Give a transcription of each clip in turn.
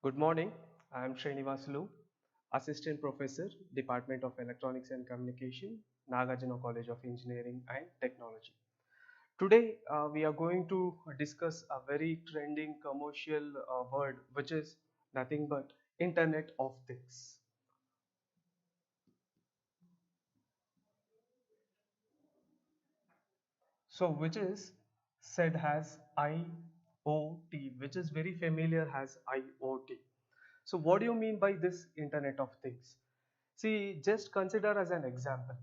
Good morning. I am Sreenivasulu, Assistant Professor, Department of Electronics and Communication, Nagarjuna College of Engineering and Technology. Today, we are going to discuss a very trending commercial word, which is nothing but Internet of Things. So, which is said as IoT, which is very familiar as IoT. So, what do you mean by this Internet of Things? See, just consider as an example.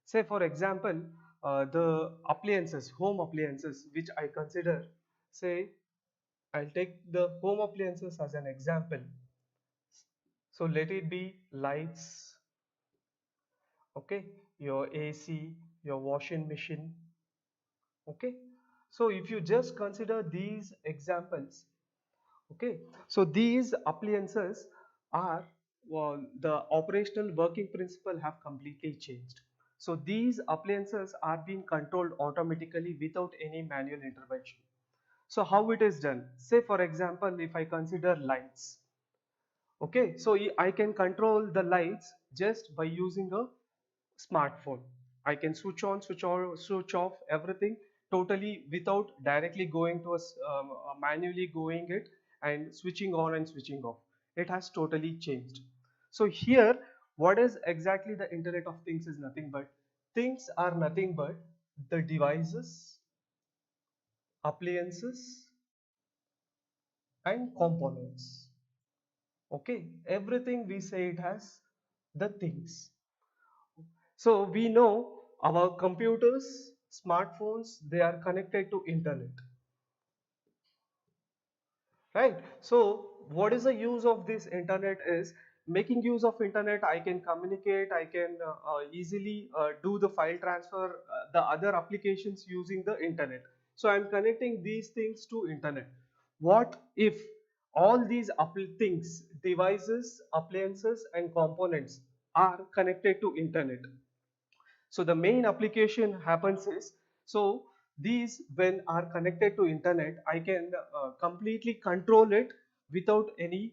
Say, for example, the appliances, home appliances, which I consider, say, I'll take the home appliances as an example. So, let it be lights, okay, your AC, your washing machine, okay. So, if you just consider these examples, okay, so these appliances are, well, the operational working principle have completely changed. So these appliances are being controlled automatically without any manual intervention. So how it is done? Say for example, if I consider lights, okay, so I can control the lights just by using a smartphone. I can switch off everything totally without directly going to manually going it and switching on and switching off. It has totally changed. So here, what is exactly the Internet of Things is nothing but things are nothing but the devices, appliances, and components. Okay, everything we say it has the things. So we know our computers, smartphones, they are connected to internet, right? So what is the use of this internet is making use of internet. I can communicate, I can easily do the file transfer, the other applications using the internet. So I'm connecting these things to internet. What if all these things, devices, appliances and components are connected to internet? So the main application happens is, so these when are connected to internet, I can completely control it without any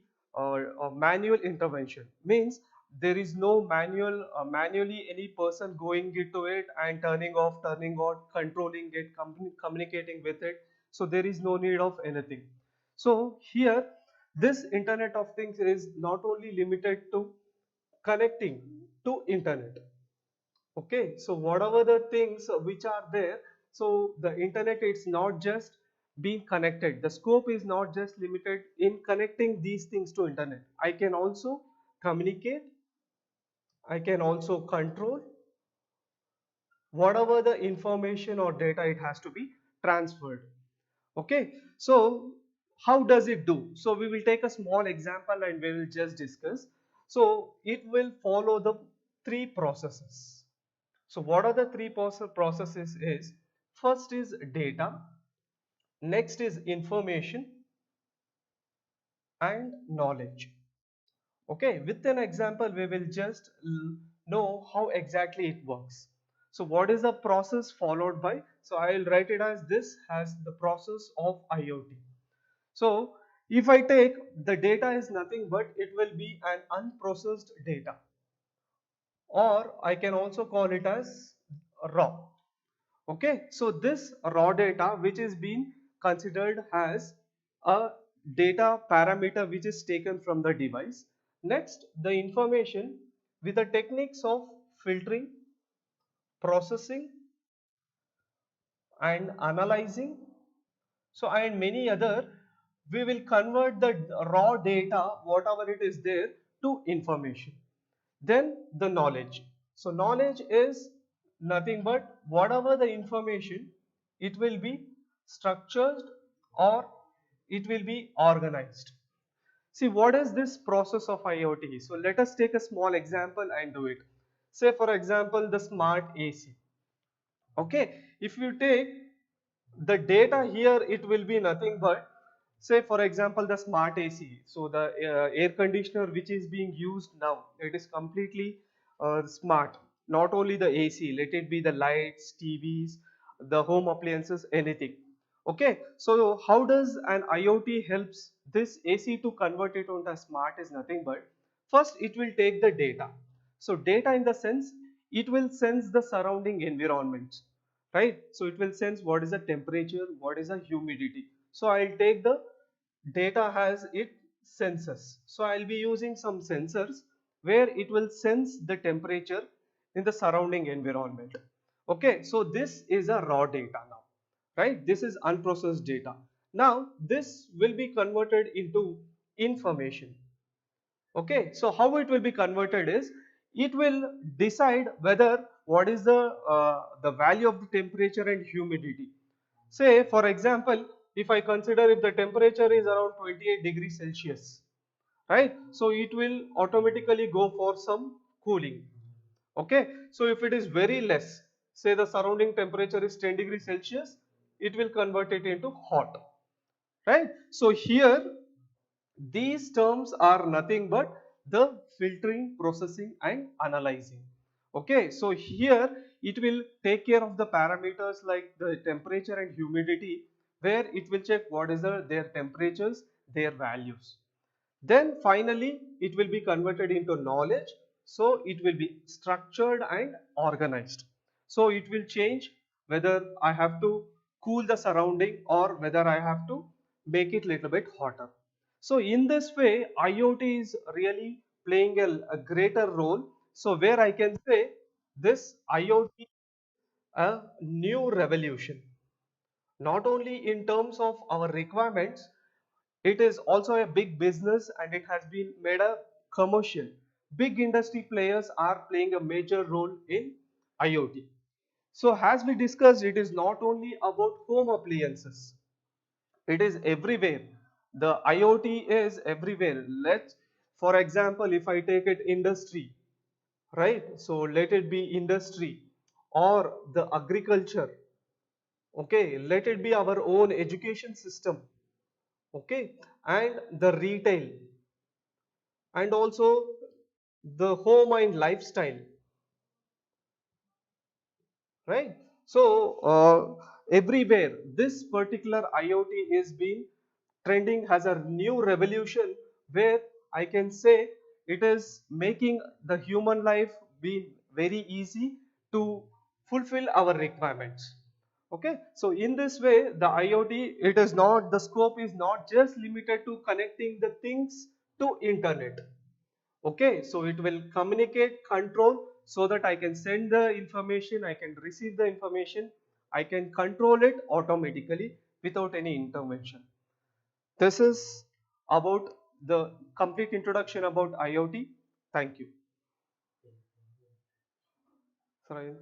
manual intervention. Means there is no manually any person going into it and turning off, turning on, controlling it, communicating with it. So there is no need of anything. So here this Internet of Things is not only limited to connecting to internet. Okay, so whatever the things which are there, so the internet, it's not just being connected. The scope is not just limited in connecting these things to internet. I can also communicate, I can also control whatever the information or data it has to be transferred. Okay, so how does it do? So we will take a small example and we will just discuss. So it will follow the three processes. So what are the three processes is, first is data, next is information and knowledge. Okay, with an example we will just know how exactly it works. So what is the process followed by? So I will write it as this, as the process of IoT. So if I take the data is nothing but it will be an unprocessed data, or I can also call it as raw. Okay, so this raw data which is being considered as a data parameter which is taken from the device. Next, the information with the techniques of filtering, processing and analyzing, so and many other, we will convert the raw data whatever it is there to information. Then the knowledge. So knowledge is nothing but whatever the information, it will be structured or it will be organized. See, what is this process of IoT? So let us take a small example and do it. Say for example the smart AC. Okay, if you take the data here, it will be nothing but, say for example the smart AC. So the air conditioner which is being used now, it is completely smart. Not only the AC, let it be the lights, TVs, the home appliances, anything. Okay, so how does an IoT helps this AC to convert it onto smart is nothing but, first it will take the data. So data in the sense, it will sense the surrounding environment, right? So it will sense what is the temperature, what is the humidity. So I'll take the data has it sensors. So I'll be using some sensors where it will sense the temperature in the surrounding environment. Okay, so this is a raw data now, right? This is unprocessed data. Now this will be converted into information. Okay, so how it will be converted is, it will decide whether what is the value of the temperature and humidity. Say for example, if I consider if the temperature is around 28 degrees Celsius, right? So it will automatically go for some cooling. Okay, so if it is very less, say the surrounding temperature is 10 degrees Celsius, it will convert it into hot, right? So here these terms are nothing but the filtering, processing and analyzing. Okay, so here it will take care of the parameters like the temperature and humidity, where it will check what is their temperatures, their values. Then finally it will be converted into knowledge, so it will be structured and organized. So it will change whether I have to cool the surrounding or whether I have to make it little bit hotter. So in this way IoT is really playing a greater role. So where I can say this IoT a new revolution, not only in terms of our requirements, it is also a big business and it has been made a commercial. Big industry players are playing a major role in IoT. So as we discussed, it is not only about home appliances, it is everywhere. The IoT is everywhere. Let's, for example, if I take it industry, right? So let it be industry or the agriculture, okay? Let it be our own education system, okay? And the retail, and also the home and lifestyle, right? So everywhere this particular IoT is being trending as a new revolution, where I can say it is making the human life be very easy to fulfill our requirements. Okay, so in this way the IoT, it is not, the scope is not just limited to connecting the things to internet. Okay, so it will communicate, control, so that I can send the information, I can receive the information, I can control it automatically without any intervention. This is about the complete introduction about IoT. Thank you. Sorry.